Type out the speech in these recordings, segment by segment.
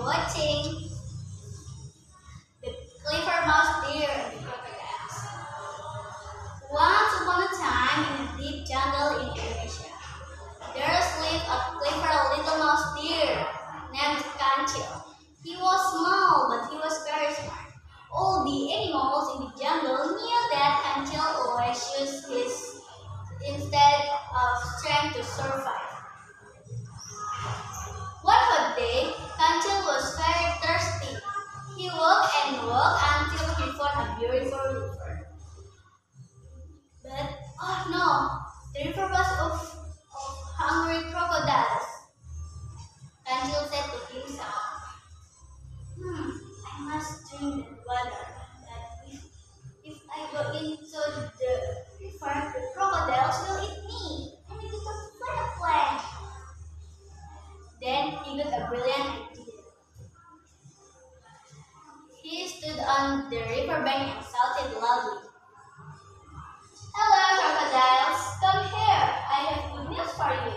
watching the Clifford Mouse Deer and the crocodiles. Once upon a time, in a deep jungle in Indonesia, there lived a clever little mouse deer named Kancil. He was small, but he was very smart. All the animals in the jungle knew that Kancil always used his instead of strength to survive. One hot day, Kancil was very thirsty. He walked and walked until he found a beautiful river. But, oh no, the river was of hungry crocodiles. Kancil said to himself, I must drink the water. But if I go into the river, the crocodiles will eat me. I need to find a plan. Then he got a brilliant idea. He stood on the riverbank and shouted loudly, "Hello, crocodiles! Come here! I have good news for you."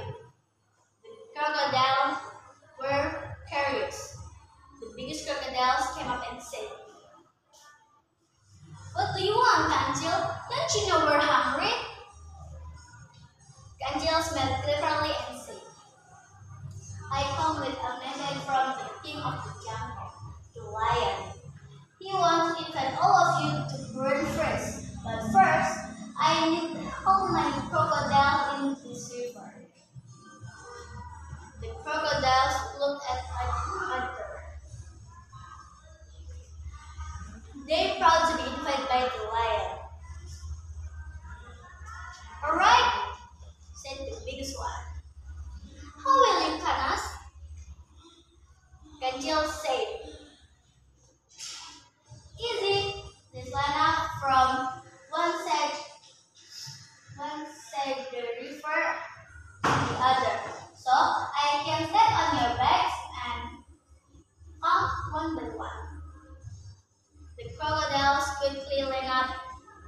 The crocodiles were curious. The biggest crocodiles came up and said, "What do you want, Kancil? Don't you know we're hungry?" Kancil smiled cleverly and said, "I come with a message from the king of the jungle, the lion. He wants to invite all of you to burn first. But first, I need how many crocodiles in this river." The crocodiles looked at each other. They're proud to be invited by the lion. "All right," said the biggest one. "How will you can us?" Kancil said, "Easy. Let's line up from one side the river to the other. So I can step on your backs and count one by one." The crocodiles quickly lined up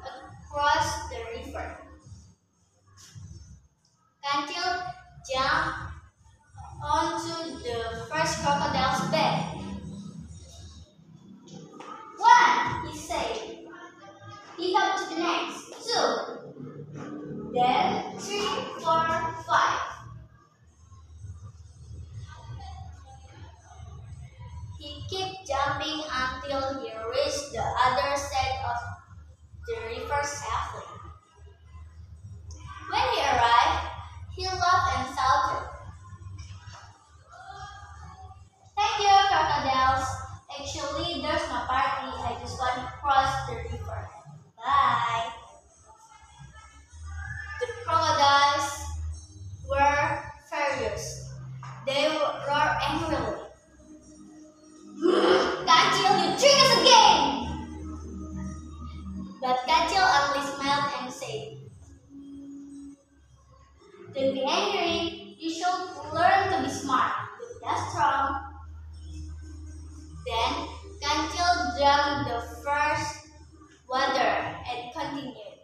across the river. Kancil jumped onto the first crocodile's back. "One," he said. He hopped to the next. "Two. Then 3, 4, 5. He kept jumping until he reached the other side of the river safely. When he arrived, he laughed and shouted, "Thank you, crocodiles. Actually, there's no party. I just want to cross the river. Bye." The crocodiles were furious. They roared angrily, "Kancil, you tricked us again!" But Kancil only smiled and said, "Don't be angry. You should learn to be smart. That's strong." Then Kancil drank the first water and continued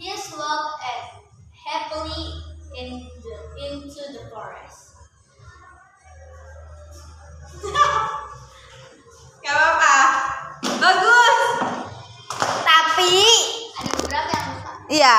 his walk happily into the forest. Gak apa-apa. Bagus. Tapi Ada beberapa yang lupa. iya.